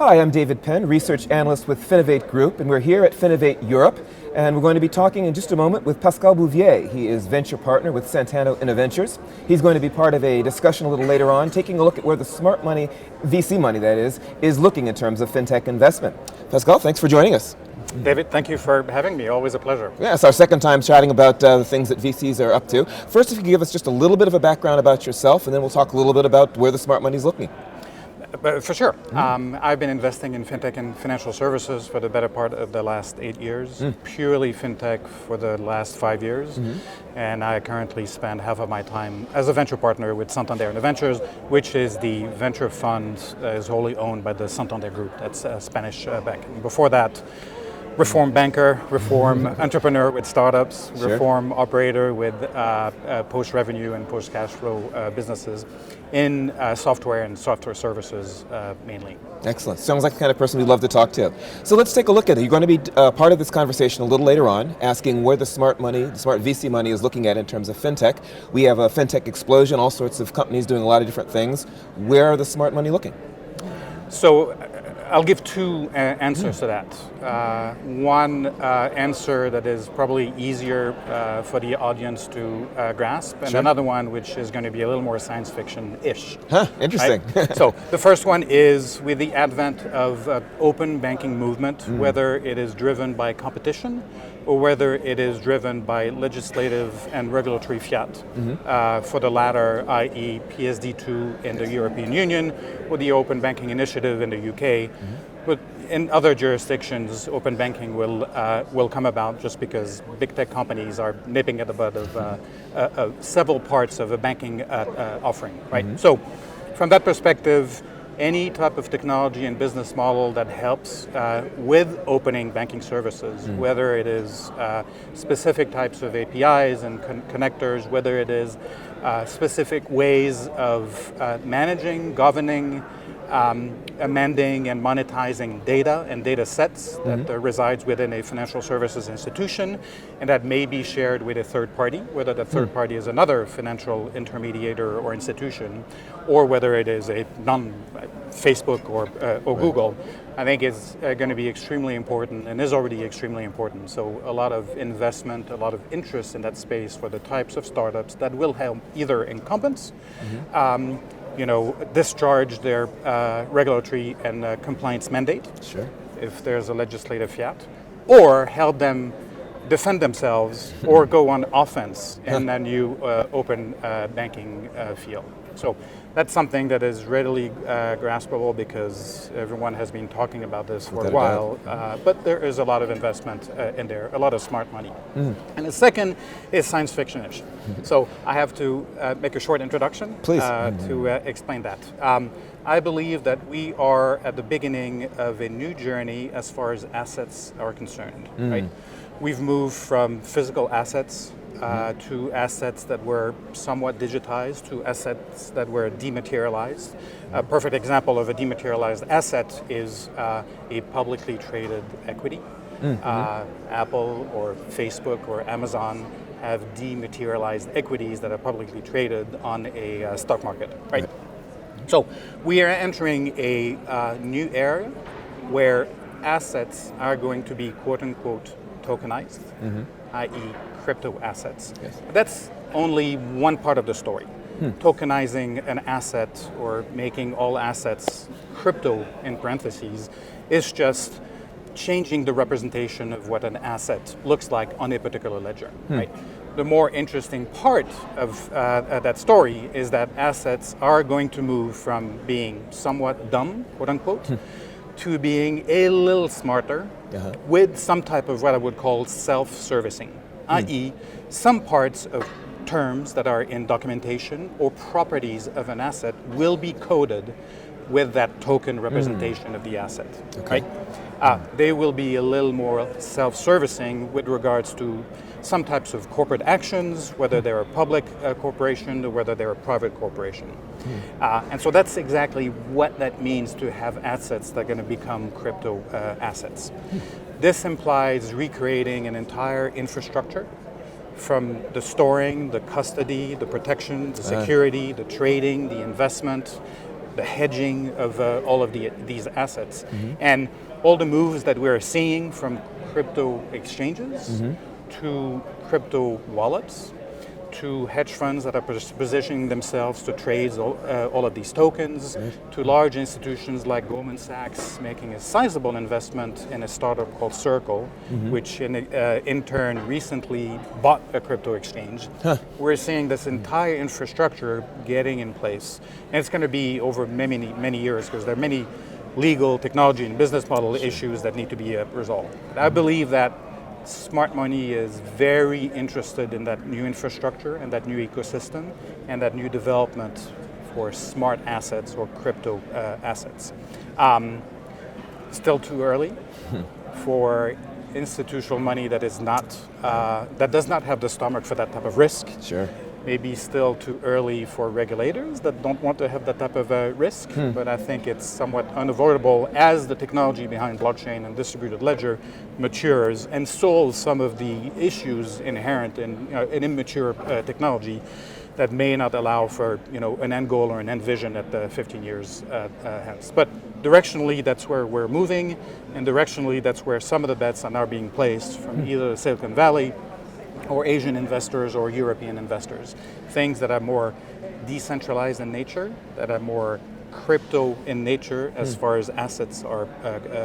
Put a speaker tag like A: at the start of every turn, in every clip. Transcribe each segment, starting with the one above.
A: Hi, I'm David Penn, research analyst with Finovate Group, and we're here at Finovate Europe, and we're going to be talking in just a moment with Pascal Bouvier. He is venture partner with Santano Innoventures. He's going to be part of a discussion a little later on, taking a look at where the smart money, VC money that is looking in terms of fintech investment. Pascal, thanks for joining us.
B: David, thank you for having me. Always a pleasure.
A: Yeah, it's our second time chatting about the things that VCs are up to. First, if you could give us just a little bit of a background about yourself, and then we'll talk a little bit about where the smart money is looking.
B: For sure. I've been investing in fintech and financial services for the better part of the last 8 years, purely fintech for the last 5 years, and I currently spend half of my time as a venture partner with Santander Innoventures, which is the venture fund that is wholly owned by the Santander Group. That's a Spanish bank. And before that, reform banker, reform entrepreneur with startups, reform operator with post-revenue and post-cash flow businesses in software and software services mainly.
A: Excellent. Sounds like the kind of person we'd love to talk to. So let's take a look at it. You're going to be part of this conversation a little later on, asking where the smart money, the smart VC money is looking at in terms of fintech. We have a fintech explosion, all sorts of companies doing a lot of different things. Where are the smart money looking?
B: So I'll give two answers to that. One answer that is probably easier for the audience to grasp, and another one which is going to be a little more science fiction-ish.
A: Interesting.
B: Right? So the first one is with the advent of open banking movement, whether it is driven by competition or whether it is driven by legislative and regulatory fiat. For the latter, i.e. PSD2 in the European Union, or the Open Banking Initiative in the UK. But in other jurisdictions, open banking will come about just because big tech companies are nipping at the bud of several parts of a banking offering, right? So from that perspective, any type of technology and business model that helps with opening banking services, whether it is specific types of APIs and connectors, whether it is specific ways of managing, governing, amending and monetizing data and data sets that resides within a financial services institution, and that may be shared with a third party, whether that third party is another financial intermediator or institution, or whether it is a non-Facebook or Google. I think it's going to be extremely important and is already extremely important. So a lot of investment, a lot of interest in that space for the types of startups that will help either incumbents discharge their regulatory and compliance mandate, if there's a legislative fiat, or help them defend themselves or go on offense in a new open banking field. So that's something that is readily graspable because everyone has been talking about this for a while, but there is a lot of investment in there, a lot of smart money. And the second is science fiction-ish. So I have to make a short introduction to explain that. I believe that we are at the beginning of a new journey as far as assets are concerned. Right? We've moved from physical assets to assets that were somewhat digitized, to assets that were dematerialized. A perfect example of a dematerialized asset is a publicly traded equity. Apple or Facebook or Amazon have dematerialized equities that are publicly traded on a stock market, right? So we are entering a new area where assets are going to be quote-unquote tokenized, i.e. crypto assets. That's only one part of the story. Tokenizing an asset or making all assets crypto in parentheses is just changing the representation of what an asset looks like on a particular ledger. Right? The more interesting part of that story is that assets are going to move from being somewhat dumb, quote unquote, to being a little smarter with some type of what I would call self-servicing, i.e. some parts of terms that are in documentation or properties of an asset will be coded with that token representation of the asset, right? They will be a little more self-servicing with regards to some types of corporate actions, whether they're a public corporation or whether they're a private corporation. And so that's exactly what that means to have assets that are going to become crypto assets. This implies recreating an entire infrastructure from the storing, the custody, the protection, the security, the trading, the investment, the hedging of all of these assets. And all the moves that we're seeing from crypto exchanges to crypto wallets to hedge funds that are positioning themselves to trade all of these tokens, to large institutions like Goldman Sachs making a sizable investment in a startup called Circle, which in turn recently bought a crypto exchange. We're seeing this entire infrastructure getting in place. And it's going to be over many, many years because there are many legal, technology, and business model issues that need to be resolved. But I believe that smart money is very interested in that new infrastructure and that new ecosystem and that new development for smart assets or crypto assets. Still too early for institutional money that is not that does not have the stomach for that type of risk.
A: Sure.
B: Maybe still too early for regulators that don't want to have that type of risk, but I think it's somewhat unavoidable as the technology behind blockchain and distributed ledger matures and solves some of the issues inherent in an immature technology that may not allow for an end goal or an end vision at 15 years hence. But directionally, that's where we're moving, and directionally, that's where some of the bets are now being placed from either Silicon Valley or Asian investors or European investors. Things that are more decentralized in nature, that are more crypto in nature as far as assets are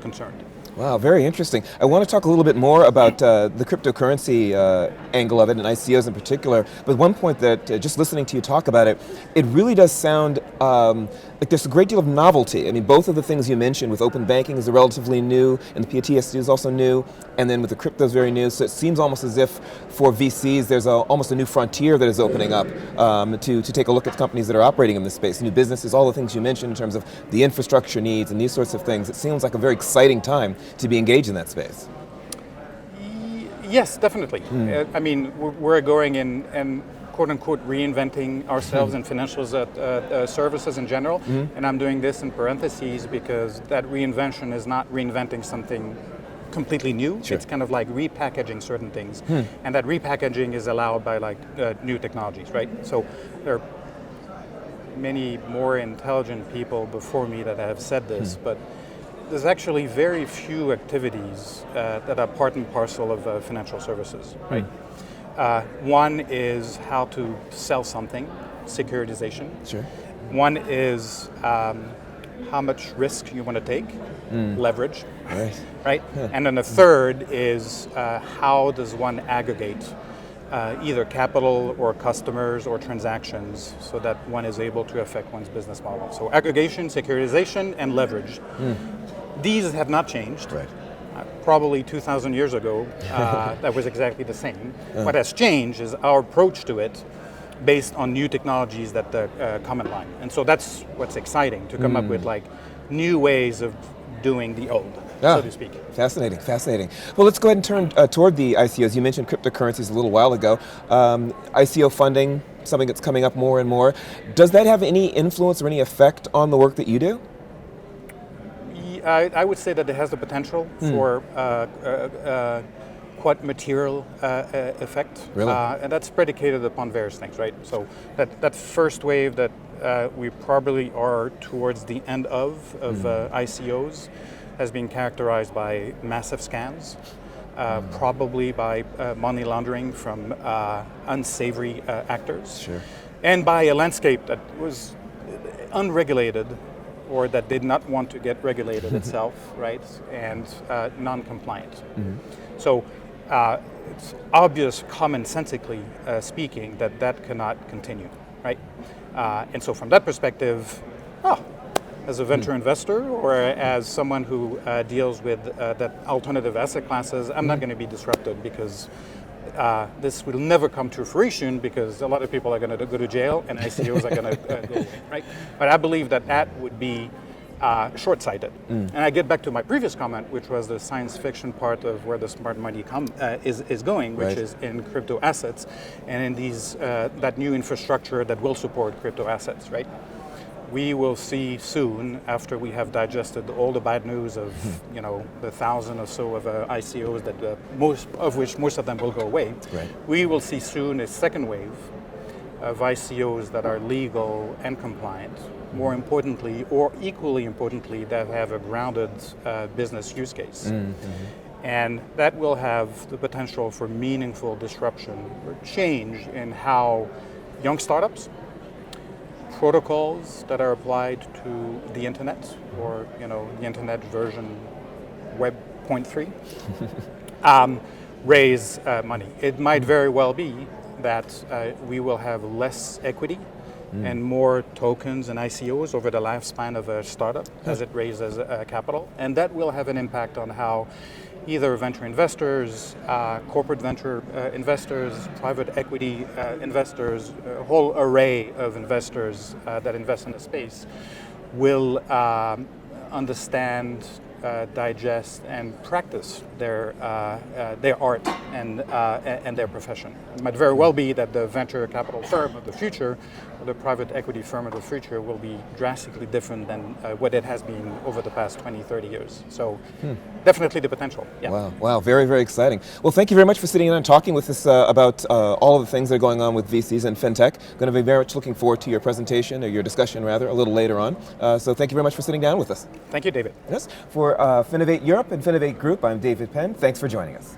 B: concerned.
A: Wow, very interesting. I want to talk a little bit more about the cryptocurrency angle of it, and ICOs in particular, but one point that, just listening to you talk about it, it really does sound like there's a great deal of novelty. I mean, both of the things you mentioned with open banking is relatively new, and the PTSD is also new, and then with the crypto is very new, so it seems almost as if for VCs there's almost a new frontier that is opening up to take a look at companies that are operating in this space, new businesses, all the things you mentioned in terms of the infrastructure needs and these sorts of things. It seems like a very exciting time to be engaged in that space.
B: Yes, definitely. I mean, we're going in and quote-unquote reinventing ourselves in financial services in general, and I'm doing this in parentheses because that reinvention is not reinventing something completely new. Sure. It's kind of like repackaging certain things, and that repackaging is allowed by new technologies, right? So there are many more intelligent people before me that have said this, but there's actually very few activities that are part and parcel of financial services, right? One is how to sell something, securitization. Sure. One is how much risk you want to take, leverage, right? And then the third is how does one aggregate either capital or customers or transactions so that one is able to affect one's business model. So aggregation, securitization, and leverage. These have not changed. Right. Probably 2,000 years ago, that was exactly the same. What has changed is our approach to it based on new technologies that come in line. And so that's what's exciting, to come up with new ways of doing the old, so to speak.
A: Fascinating, fascinating. Well, let's go ahead and turn toward the ICOs. You mentioned cryptocurrencies a little while ago. ICO funding, something that's coming up more and more. Does that have any influence or any effect on the work that you do?
B: I would say that it has the potential for quite material effect.
A: Really?
B: And that's predicated upon various things, right? So that first wave that we probably are towards the end of ICOs has been characterized by massive scams, probably by money laundering from unsavory actors, sure, and by a landscape that was unregulated or that did not want to get regulated itself, right, and non-compliant. So it's obvious, commonsensically speaking, that cannot continue, right? And so from that perspective, as a venture investor or as someone who deals with that alternative asset classes, I'm not going to be disrupted because this will never come to fruition because a lot of people are going to go to jail and ICOs are going to go away, right? But I believe that would be short-sighted. And I get back to my previous comment, which was the science fiction part of where the smart money is going, which is in crypto assets and in these that new infrastructure that will support crypto assets, right? We will see soon, after we have digested all the bad news of the 1,000 or so of ICOs that most of them will go away. Right. We will see soon a second wave of ICOs that are legal and compliant, more importantly, or equally importantly, that have a grounded business use case. And that will have the potential for meaningful disruption or change in how young startups, protocols that are applied to the internet, or the internet version Web 0.3, raise money. It might very well be that we will have less equity and more tokens and ICOs over the lifespan of a startup as it raises capital, and that will have an impact on how either venture investors, corporate venture investors, private equity investors, a whole array of investors that invest in the space will understand, digest, and practice their art and their profession. It might very well be that the venture capital firm of the future, or the private equity firm of the future, will be drastically different than what it has been over the past 20, 30 years. So definitely the potential. Yeah.
A: Wow, very, very exciting. Well, thank you very much for sitting in and talking with us about all of the things that are going on with VCs and FinTech. Going to be very much looking forward to your presentation, or your discussion rather, a little later on. So thank you very much for sitting down with us.
B: Thank you, David.
A: Yes. For Finovate Europe and Finovate Group, I'm David Penn. Thanks for joining us.